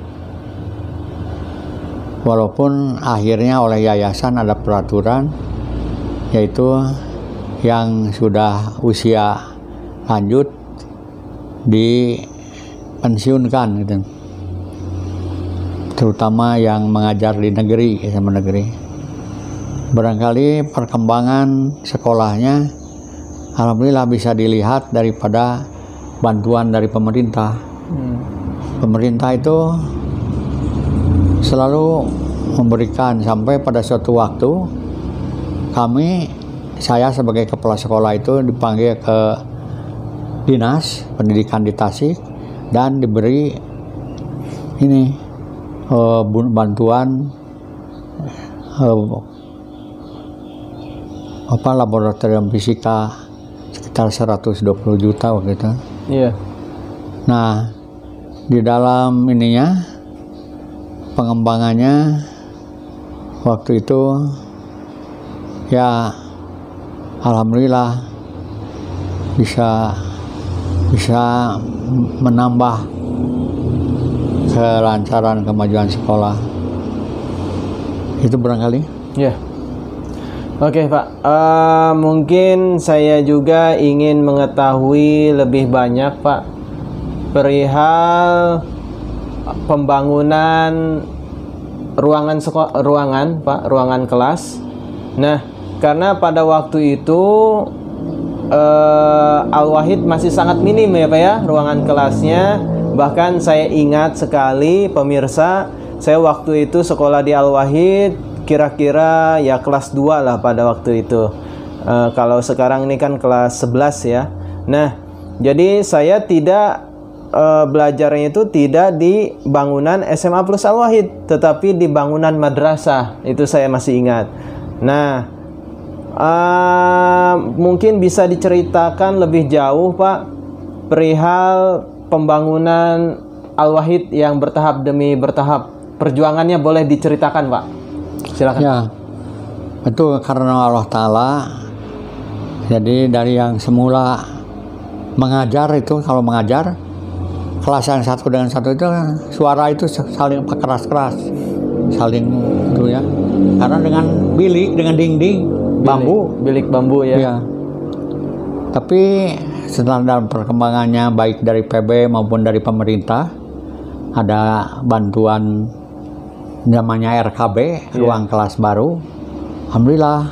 walaupun akhirnya oleh yayasan ada peraturan yaitu yang sudah usia lanjut dipensiunkan gitu, terutama yang mengajar di negeri, SMA negeri. Barangkali perkembangan sekolahnya alhamdulillah bisa dilihat daripada bantuan dari pemerintah. Pemerintah itu selalu memberikan, sampai pada suatu waktu saya sebagai kepala sekolah itu dipanggil ke Dinas Pendidikan di Tasik dan diberi ini bantuan laboratorium fisika sekitar 120 juta waktu itu. Iya. Nah, di dalam ininya pengembangannya waktu itu ya alhamdulillah bisa menambah kelancaran kemajuan sekolah. Itu barangkali. Ya. Oke Pak, mungkin saya juga ingin mengetahui lebih banyak Pak perihal pembangunan ruangan kelas. Nah, karena pada waktu itu Al-Wahid masih sangat minim ya Pak ya, ruangan kelasnya. Bahkan saya ingat sekali pemirsa, saya waktu itu sekolah di Al-Wahid kira-kira ya kelas 2 lah pada waktu itu. Kalau sekarang ini kan kelas 11 ya. Nah, jadi saya tidak belajarnya itu tidak di bangunan SMA Plus Al-Wahid, tetapi di bangunan madrasah. Itu saya masih ingat. Nah, mungkin bisa diceritakan lebih jauh Pak perihal pembangunan Al-Wahid yang bertahap demi bertahap. Perjuangannya boleh diceritakan Pak. Silakan. Ya, itu karena Allah Ta'ala. Jadi dari yang semula mengajar itu, kalau mengajar kelas yang satu dengan satu itu suara itu saling keras-keras, saling itu ya. Karena dengan bilik, dengan dinding bilik bambu ya. Ya. Tapi setelah dalam perkembangannya baik dari PB maupun dari pemerintah ada bantuan namanya RKB, ruang kelas baru. Alhamdulillah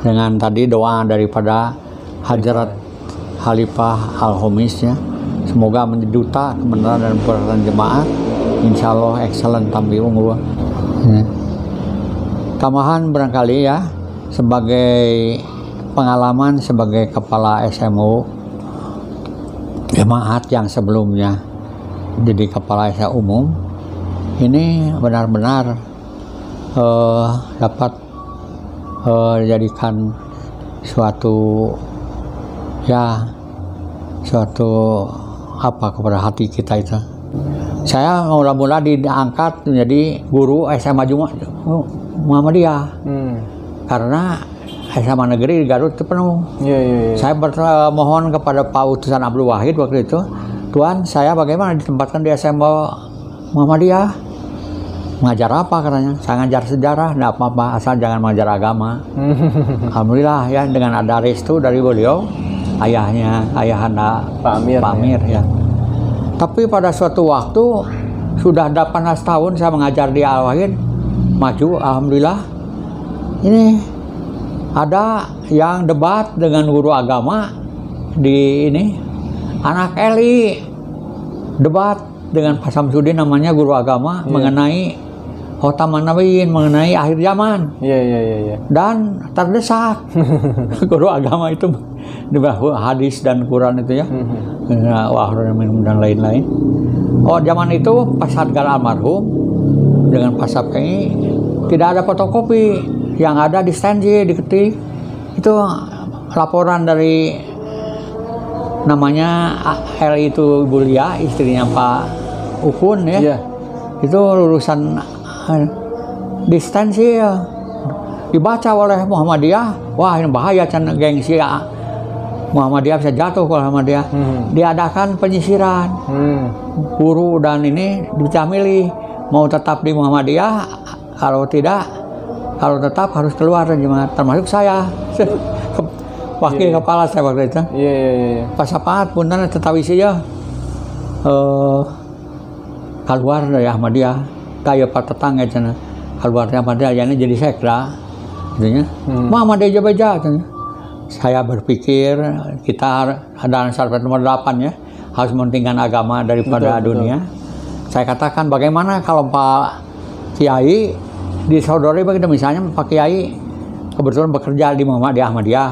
dengan tadi doa daripada Hadrat Khalifah Al-Homis ya, semoga menjadi duta kebenaran dan perhatian jemaat, insya Allah excellent tampil unggul ya. Tambahan barangkali ya, sebagai pengalaman sebagai kepala SMU jemaat yang sebelumnya jadi kepala SA umum, ini benar-benar dapat dijadikan suatu apa kepada hati kita itu. Saya mula-mula diangkat menjadi guru SMA Muhammadiyah karena SMA negeri di Garut itu penuh. Saya bermohon kepada Pak Utusan Abdul Wahid waktu itu, Tuan, saya bagaimana ditempatkan di SMA Muhammadiyah? Mengajar apa katanya? Saya ngajar sejarah, enggak apa-apa, asal jangan mengajar agama. Alhamdulillah ya, dengan ada restu dari beliau, ayahanda Pak Amir ya. Tapi pada suatu waktu sudah 18 tahun saya mengajar di Al-Wahid, maju alhamdulillah. Ini ada yang debat dengan guru agama di ini, anak Eli debat dengan Pak Samsudin namanya guru agama mengenai Khotaman Nabiin, mengenai akhir zaman. Dan terdesak guru agama itu di bawah hadis dan Quran itu ya. Dan lain-lain. Oh, zaman itu pas Hadgar almarhum dengan Pak Sapkengi tidak ada fotokopi, yang ada distensi, diketik. Itu laporan dari namanya L itu Ibu Lia, istrinya Pak Ukun ya. Itu lulusan distensi ya. Dibaca oleh Muhammadiyah, wah ini bahaya can gengsi Muhammadiyah bisa jatuh kalau Muhammadiyah. Diadakan penyisiran. Guru dan ini bisa milih mau tetap di Muhammadiyah, kalau tetap harus keluar dari jemaat, termasuk saya. Wakil kepala saya waktu itu. Pasapat punten tetawisi ya. Keluar dari Ahmadiyah. Kayak Pak tetangga cenah. Keluar dari Ahmadiyah ini jadi sekda. Gitu nya. Muhammadiyah beja cenah. Saya berpikir kita ada syarat nomor 8 ya, harus mementingkan agama daripada dunia. Saya katakan bagaimana kalau Pak Kiai disodori begitu, misalnya Pak Kiai kebetulan bekerja di Ahmadiyah,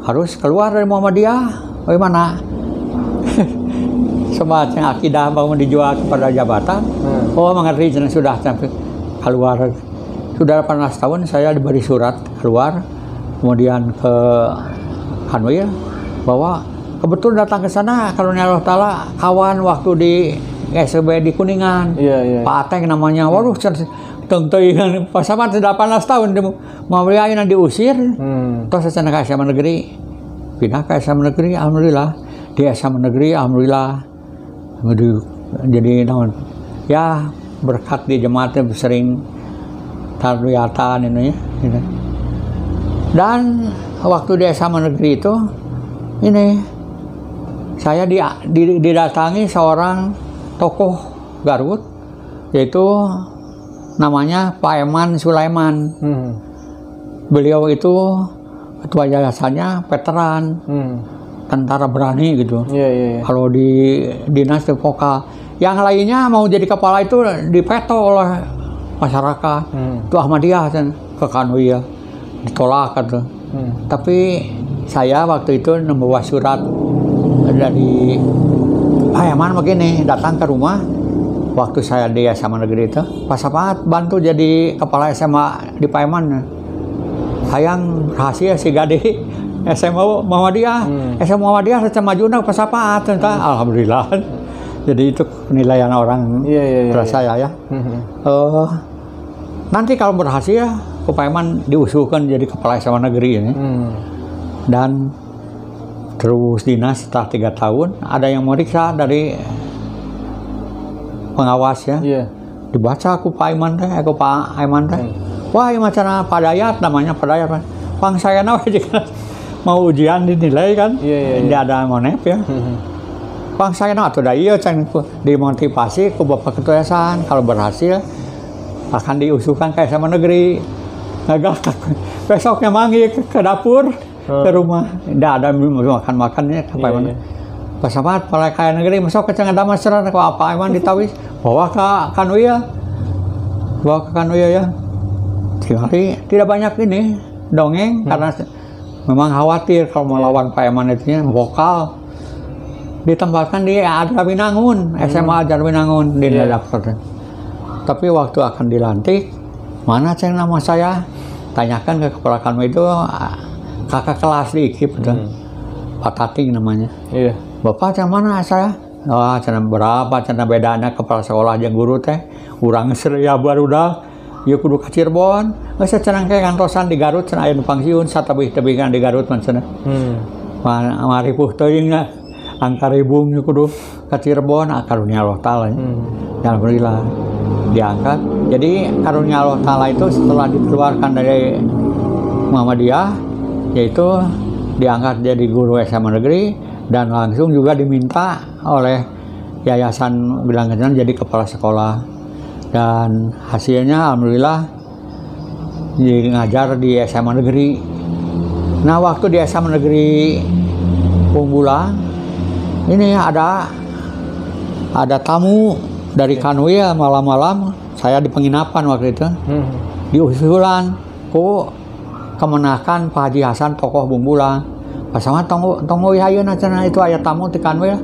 harus keluar dari Muhammadiyah, bagaimana? Sobatnya akidah bangun dijual kepada jabatan. Oh mengerti, sudah sampai keluar. Sudah 18 tahun saya diberi surat keluar. Kemudian ke Kanwil bahwa kebetulan datang ke sana karunia Allah Ta'ala kawan waktu di SB di Kuningan. Pak Ateng namanya. Waduh, teng-tengan pas sama 18 tahun mau yang diusir. Terus saya ke SMA Negeri. Pindah ke SMA Negeri, alhamdulillah. Di SMA Negeri, alhamdulillah. Jadi ya berkat di jemaatnya sering tarbiyatan ini ya. Dan waktu di SMA Negeri itu, ini saya didatangi seorang tokoh Garut, yaitu namanya Pak Eman Sulaiman. Beliau itu ketua yayasannya veteran, tentara berani gitu. Kalau di dinas itu vokal. Yang lainnya mau jadi kepala itu dipeto oleh masyarakat. Itu Ahmadiyah ke Kanwil. Ditolak gitu. Tapi saya waktu itu membawa surat dari Pak Eman begini, datang ke rumah waktu saya di SMA Negeri itu. Pak Sapat bantu jadi kepala SMA di Pak Eman. Sayang rahasia si Gade SMA Muhammadiyah. SMA Muhammadiyah saya maju Pak Sapat. Alhamdulillah. Jadi itu penilaian orang saya ya. Nanti kalau berhasil Pak Eman diusulkan jadi kepala SMA Negeri ini. Dan terus dinas setelah 3 tahun ada yang meriksa dari pengawas ya. Dibaca aku Pak Eman teh, wah ini macam Pak Dayat namanya, Pak Dayat. Pang saya nawa jika mau ujian dinilai kan. Tidak ada monep ya. Pang saya nawa atau daya dimotivasi ke Bapak Ketua Yayasan kalau berhasil akan diusulkan ke SMA Negeri. Agak besoknya manggil ke dapur ke rumah, tidak ada makan-makannya ke Pak Eman. Pas sahabat Pak Kaya Negeri masuk ke Cengadama Serat ke Pak Eman ditawis bawa ke Kanwil, ya. Tidak banyak ini dongeng karena memang khawatir kalau melawan Pak Eman itu vokal. Ditempatkan di Ajarwinangun, SMA Ajarwinangun di daftar. Tapi waktu akan dilantik, mana nama saya? Tanyakan ke kepala Kanwil itu kakak kelas di IKIP itu. Pak Tating namanya. Bapak yang mana saya? Oh, cina berapa cina bedanya kepala sekolah jeung guru teh. Urang Seraya barudak. Ieu kudu ka Cirebon. Geus cenah ke kantosan di Garut cenah aya nu pangsiun satabih-tabihkan di Garut mah cenah. Mari puh teuingna angka ribung kudu ka Cirebon karunia Allah Taala. Alhamdulillah diangkat. Jadi karunia Allah Ta'ala itu setelah dikeluarkan dari Muhammadiyah, yaitu diangkat jadi guru SMA Negeri dan langsung juga diminta oleh Yayasan Bilang Kencana jadi kepala sekolah. Dan hasilnya alhamdulillah ngajar di SMA Negeri. Nah waktu di SMA Negeri Pungbulang ini ada tamu dari Kanwil malam-malam. Saya di penginapan waktu itu. Diusulan ku kemenakan Pak Haji Hasan tokoh Bumbulang. Pas sama tonggo ihayeuna cenah itu aya tamu di Kanwil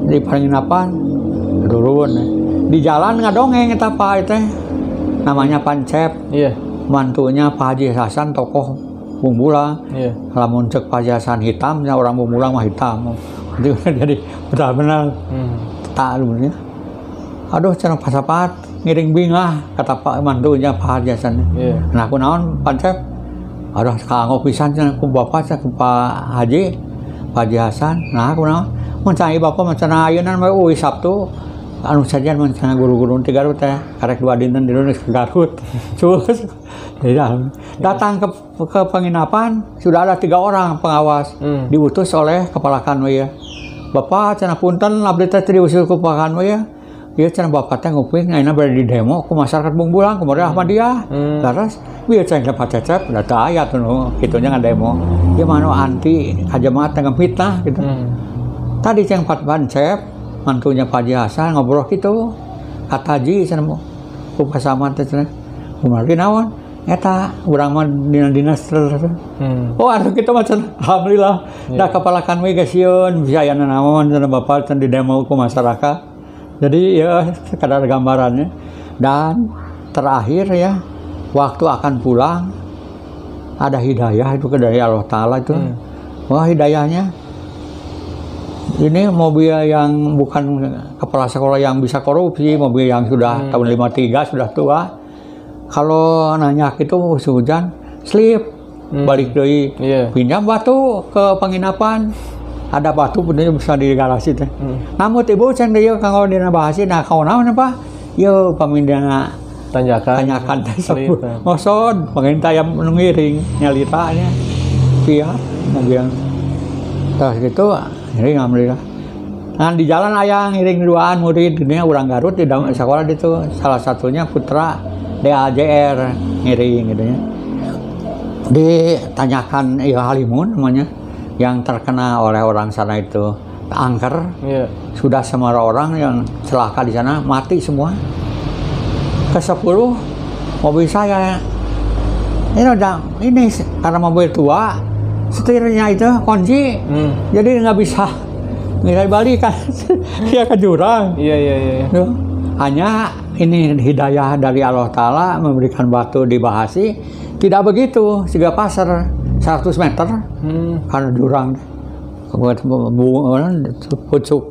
di penginapan. Turun di jalan ngadongeng eta Pak itu namanya Pancep. Mantunya Pak Haji Hasan tokoh Bumbulang. Lamun cek Pak Haji Hasan hitamnya orang Bumbulang mah hitam. Jadi benar-benar tak lumnya. Aduh cenah pasapat ngiring bing lah kata Pak mantunya Pak Haji Hasan. Nah aku naon Pancep. Aduh kanggo pisan cenah ku bapak cenah ku Pak Haji. Pak Haji Hasan, nah kunaon? Mun cai Bapak mancana ayeuna mah Sabtu anu sajian mancana guru-guru di Garut teh karek 2 dinten di ke Garut. Terus datang ke penginapan sudah ada 3 orang pengawas diutus oleh kepala kanwil. Bapak cenah punten abdi teh diusul ku kepala kanwil. Ieu cenah Bapak teh nguping ayeuna bade di demo ku masyarakat Bungbulang ku Murid Ahmadiyah. Terus bieu cenah dapat cecep da teu aya tuh kitunya ngademo. Ieu mah anti jamaah teh fitnah gitu. Tadi cenah Pak Bancep mantunya Pak Haji Hasan ngobrol gitu. Kata Haji cenah ku pasaman teh cenah. Kumaha naon? Eta urang mah dina dinas oh atuh kitu mah alhamdulillah da kepala kanwil geus sieun bisa aya naon cenah Bapak cenah di demo ku masyarakat. Jadi ya sekadar gambarannya. Dan terakhir ya waktu akan pulang ada hidayah itu dari Allah Ta'ala itu. Wah hidayahnya ini mobil yang bukan kepala sekolah yang bisa korupsi, mobil yang sudah tahun 53 sudah tua. Kalau nanya itu musim hujan, slip, balik deui, pinjam batu ke penginapan, ada batu bener bisa di garasi teh. Namun ibu ceng deui kanggo dina bahasi, nah kau naon apa? Yo pamindana tanyakan teh sebut, ngosod, penginta yang ngiring nyalita nya, pihak mobil. Terus gitu, ngiring alhamdulillah. Nah di jalan ayah ngiring duaan murid, ini orang Garut di sekolah itu salah satunya putra DAJR ngiring gitu ya. Ditanyakan ya Halimun namanya yang terkena oleh orang sana itu angker. Sudah semua orang yang celaka di sana mati semua. Ke-10 mobil saya ini karena mobil tua setirnya itu kunci. Jadi nggak bisa balik kan. Dia ke jurang. Iya. Hanya ini hidayah dari Allah Ta'ala memberikan batu dibahasi. Tidak begitu, sehingga pasar 100 meter karena jurang pucuk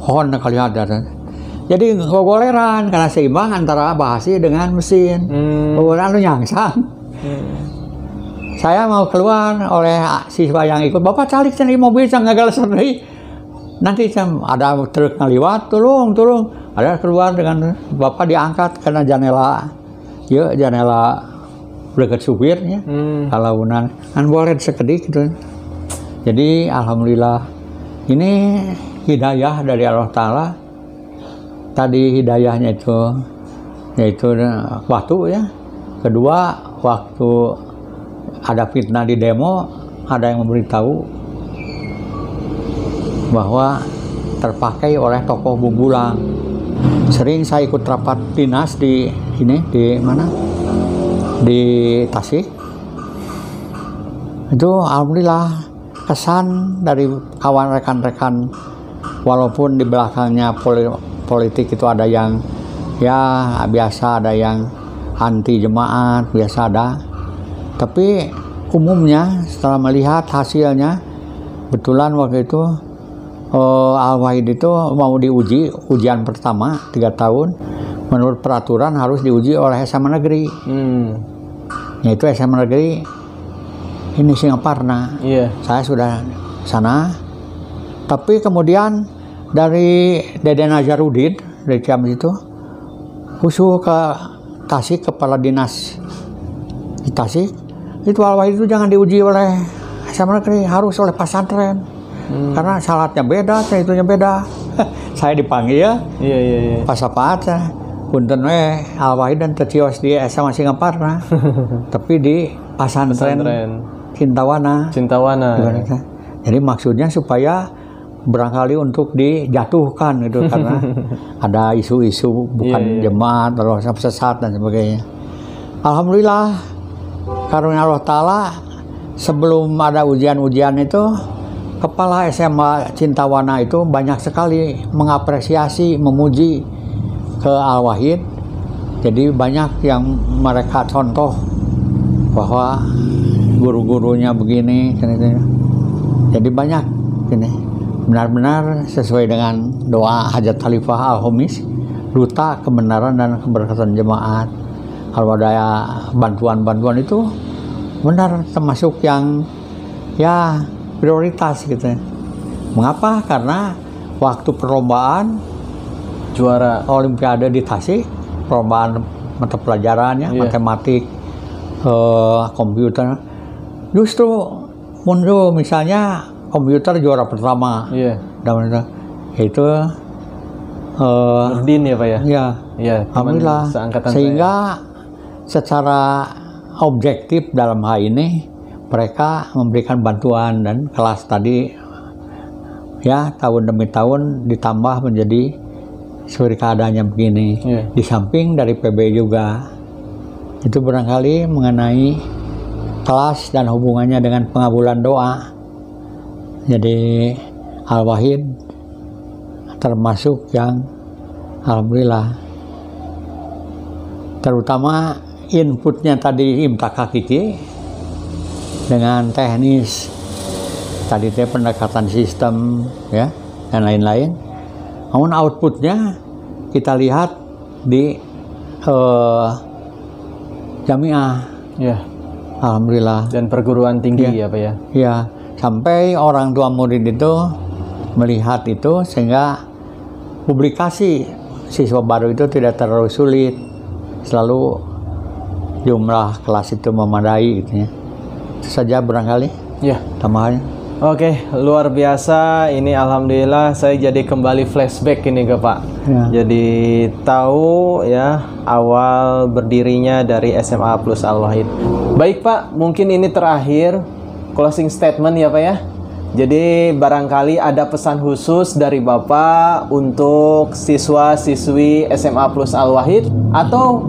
pohon kali ada. Jadi gogoleran karena seimbang antara bahasi dengan mesin. Gogoleran lu nyangsang. Saya mau keluar oleh siswa yang ikut, Bapak calik sini mobil jangan gagal sendiri. Nanti ada truk ngaliwat, tolong. Ada keluar dengan Bapak diangkat karena janela dekat supirnya. Kalau kan boleh sekedik gitu. Jadi alhamdulillah ini hidayah dari Allah Ta'ala. Tadi hidayahnya itu yaitu waktu ya. Kedua waktu ada fitnah di demo, ada yang memberitahu bahwa terpakai oleh tokoh Bungbulang. Sering saya ikut rapat dinas di mana? Di Tasik. Itu alhamdulillah kesan dari kawan rekan-rekan walaupun di belakangnya politik itu ada yang ya biasa, ada yang anti jemaat, biasa ada. Tapi umumnya setelah melihat hasilnya, betulan waktu itu Al-Wahid itu mau diuji ujian pertama 3 tahun. Menurut peraturan harus diuji oleh SMA negeri. Yaitu SMA negeri ini Singaparna. Saya sudah sana. Tapi kemudian dari Deden Nazarudin dari Ciamis itu usul ke Tasik, kepala dinas di Tasik. Itu Al-Wahid itu jangan diuji oleh SMA negeri, harus oleh pesantren. Karena syaratnya beda, itunya beda. Saya dipanggil ya. Pas apa punten Al-Wahid dan tercios di SMA Singaparna. Tapi di pesantren Cintawana. Jadi maksudnya supaya barangkali untuk dijatuhkan gitu karena ada isu-isu bukan jemaat atau sesat dan sebagainya. Alhamdulillah karunia Allah Ta'ala sebelum ada ujian-ujian itu kepala SMA Cintawana itu banyak sekali mengapresiasi, memuji ke Al-Wahid. Jadi banyak yang mereka contoh bahwa guru-gurunya begini. Jadi banyak ini benar-benar sesuai dengan doa Hajat Khalifah Al-Homis, duta kebenaran dan keberkatan jemaat. Kalau ada bantuan-bantuan itu benar termasuk yang ya prioritas gitu. Mengapa? Karena waktu perlombaan Juara. Olimpiade di Tasik, perlombaan mata pelajarannya, Iya. matematik, komputer, justru muncul misalnya komputer juara pertama, Iya. dan itu Nurdin ya Pak ya? ya, Iya. teman alhamdulillah. seangkatan Sehingga secara objektif dalam hal ini mereka memberikan bantuan, dan kelas tadi ya tahun demi tahun ditambah menjadi seperti keadaannya begini. Iya. Di samping dari PB juga, itu barangkali mengenai kelas dan hubungannya dengan pengabulan doa. Jadi Al-Wahid termasuk yang alhamdulillah, terutama inputnya tadi imtak hakiki dengan teknis tadi teh pendekatan sistem ya dan lain-lain. Namun outputnya kita lihat di jamiah, Iya. alhamdulillah. Dan perguruan tinggi Iya. ya Pak ya? Ya, sampai orang tua murid itu melihat itu sehingga publikasi siswa baru itu tidak terlalu sulit, selalu jumlah kelas itu memadai gitu ya. Itu saja barangkali Iya. tambahannya. Oke, luar biasa. Ini alhamdulillah saya jadi kembali flashback ini ke Pak. Ya. Jadi tahu ya awal berdirinya dari SMA Plus Al-Wahid. Baik Pak, mungkin ini terakhir closing statement ya Pak ya. Jadi barangkali ada pesan khusus dari Bapak untuk siswa-siswi SMA Plus Al-Wahid atau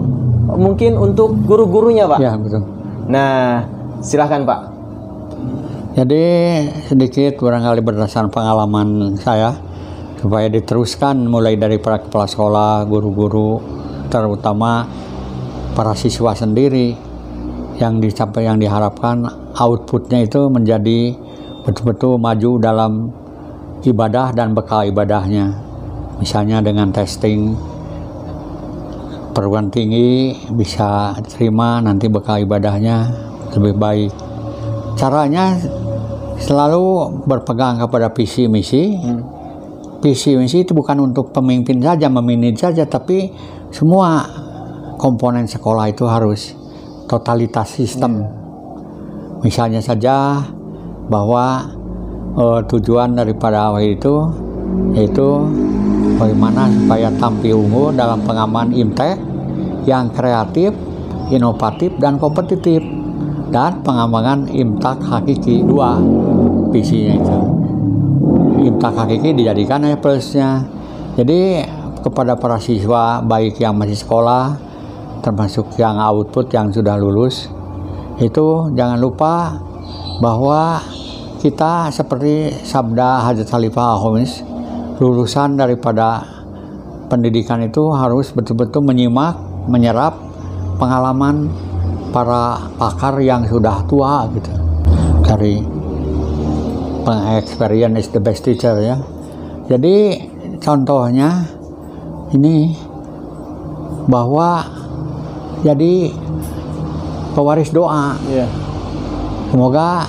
mungkin untuk guru-gurunya Pak. Ya, betul. Nah, silahkan Pak. Jadi sedikit barangkali berdasarkan pengalaman saya supaya diteruskan mulai dari para kepala sekolah, guru-guru, terutama para siswa sendiri yang diharapkan outputnya itu menjadi betul-betul maju dalam ibadah dan bekal ibadahnya. Misalnya dengan testing perguruan tinggi bisa terima nanti bekal ibadahnya lebih baik. Caranya selalu berpegang kepada visi misi. Visi misi itu bukan untuk pemimpin saja, memanage saja, tapi semua komponen sekolah itu harus totalitas sistem. Misalnya saja bahwa tujuan daripada awal itu yaitu bagaimana supaya tampil unggul dalam pengaman IMTEK yang kreatif, inovatif, dan kompetitif, dan pengembangan imtak hakiki 2 visinya itu. Imtak hakiki dijadikan plusnya. Jadi kepada para siswa baik yang masih sekolah termasuk yang output yang sudah lulus itu jangan lupa bahwa kita seperti sabda Hajat Khalifah Al-Khamis, lulusan daripada pendidikan itu harus betul-betul menyimak, menyerap pengalaman para pakar yang sudah tua gitu. Dari experience is the best teacher ya. Jadi contohnya ini bahwa jadi pewaris doa. Iya. Semoga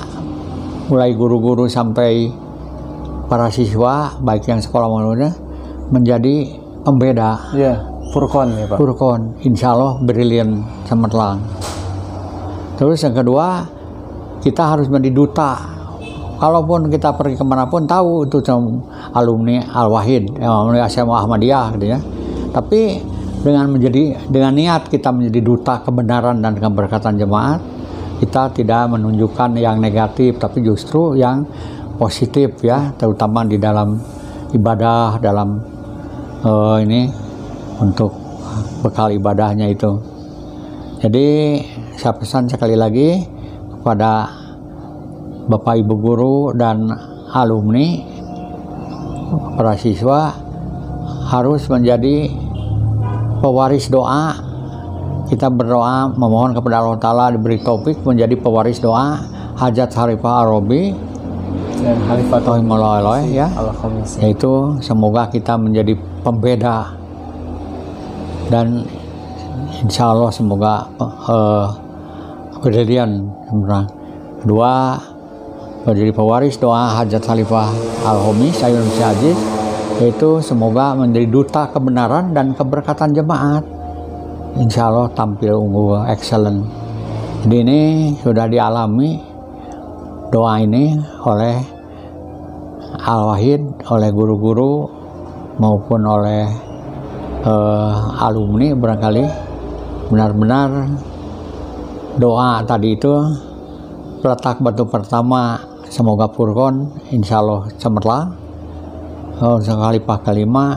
mulai guru-guru sampai para siswa baik yang sekolah maupun menjadi pembeda. Iya, Furqon ya Pak. Furqon, insya Allah brilian cemerlang. Terus yang kedua, kita harus menjadi duta. Kalaupun kita pergi kemanapun tahu itu alumni Al-Wahid, alumni SMA Ahmadiyah gitu ya. Tapi dengan niat kita menjadi duta kebenaran dan keberkatan jemaat, kita tidak menunjukkan yang negatif, tapi justru yang positif ya, terutama di dalam ibadah, dalam ini untuk bekal ibadahnya itu. Jadi saya pesan sekali lagi kepada Bapak Ibu guru dan alumni, para siswa harus menjadi pewaris doa. Kita berdoa memohon kepada Allah Ta'ala diberi taufik menjadi pewaris doa Hajat Khalifah Ar-Rabi Dan Khalifah ya, Al-Khamis. yaitu semoga kita menjadi pembeda dan insya Allah semoga brilian. Kedua, menjadi pewaris doa hajat Khalifah Al-Homi Sayyid Nursi Aziz, yaitu semoga menjadi duta kebenaran dan keberkatan jemaat. Insya Allah tampil unggul, excellent. Jadi ini sudah dialami doa ini oleh Al-Wahid, oleh guru-guru maupun oleh alumni barangkali. Benar-benar doa tadi itu peletak batu pertama, semoga Furqon insya Allah cemerlang. Khalifah kelima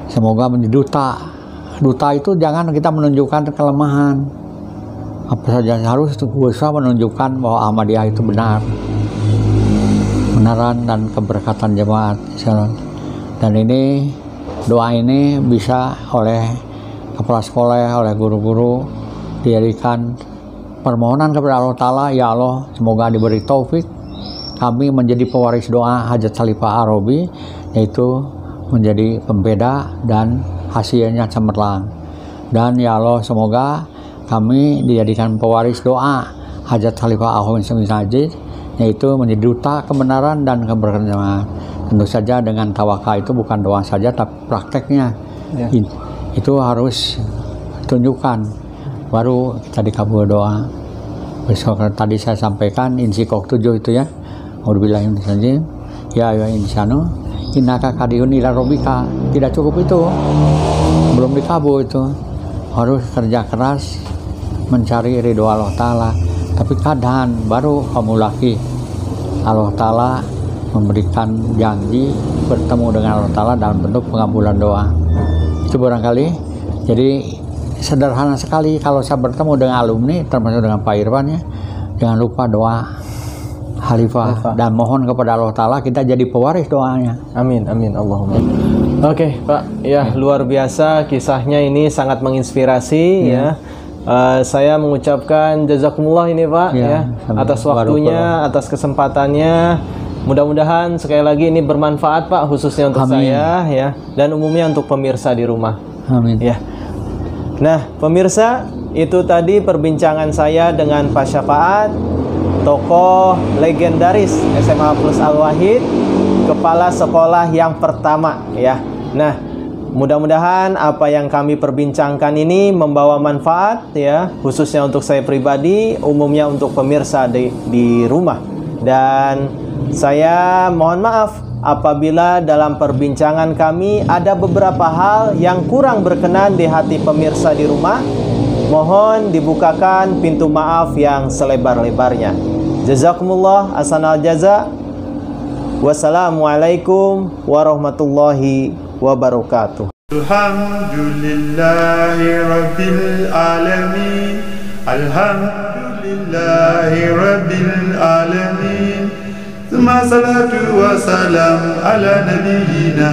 semoga menjadi duta. Duta itu jangan kita menunjukkan kelemahan, apa saja harus berusaha menunjukkan bahwa Ahmadiyah itu benar, kebenaran dan keberkatan jemaat. Dan ini doa ini bisa oleh kepala sekolah, oleh guru-guru dijadikan permohonan kepada Allah Ta'ala. Ya Allah, semoga diberi taufik kami menjadi pewaris doa hajat Khalifah Ar-Rabi, yaitu menjadi pembeda dan hasilnya cemerlang. Dan ya Allah, semoga kami dijadikan pewaris doa hajat Khalifah Al-Homi Sayyid Aziz, yaitu menjadi duta kebenaran dan keberkatan jemaat. Tentu saja dengan tawakal itu bukan doa saja, tapi prakteknya ya. Itu harus tunjukkan, baru kita dikabul doa. Besok tadi saya sampaikan insikok 7 itu ya. Auzubillahi minasyaitonir rajim. Ya insanu innaka kadihun ila rabbika. Tidak cukup itu, belum dikabul itu. Harus kerja keras mencari ridho Allah Ta'ala. Tapi kadang baru kamu laki Allah Ta'ala memberikan janji bertemu dengan Allah Ta'ala dalam bentuk pengabulan doa. Itu barangkali. Jadi sederhana sekali kalau saya bertemu dengan alumni, termasuk dengan Pak Irwan ya, jangan lupa doa Khalifah dan mohon kepada Allah Ta'ala kita jadi pewaris doanya. Amin, amin, Allahumma. Oke, Pak, ya luar biasa kisahnya ini, sangat menginspirasi ya. Saya mengucapkan jazakumullah ini Pak ya, atas waktunya, atas kesempatannya. Mudah-mudahan sekali lagi ini bermanfaat Pak, khususnya untuk saya ya, dan umumnya untuk pemirsa di rumah. Amin. Ya. Nah, pemirsa, itu tadi perbincangan saya dengan Pak Syafaat, tokoh legendaris SMA Plus Al-Wahid, kepala sekolah yang pertama ya. Nah, mudah-mudahan apa yang kami perbincangkan ini membawa manfaat ya, khususnya untuk saya pribadi, umumnya untuk pemirsa di rumah. Dan saya mohon maaf apabila dalam perbincangan kami ada beberapa hal yang kurang berkenan di hati pemirsa di rumah. Mohon dibukakan pintu maaf yang selebar-lebarnya. Jazakumullah ahsanal jaza. Wassalamualaikum warahmatullahi wabarakatuh. Alhamdulillahi rabbil alamin. Alhamdulillahi rabbil alamin. Thumma salatu wa salam ala nabiyyina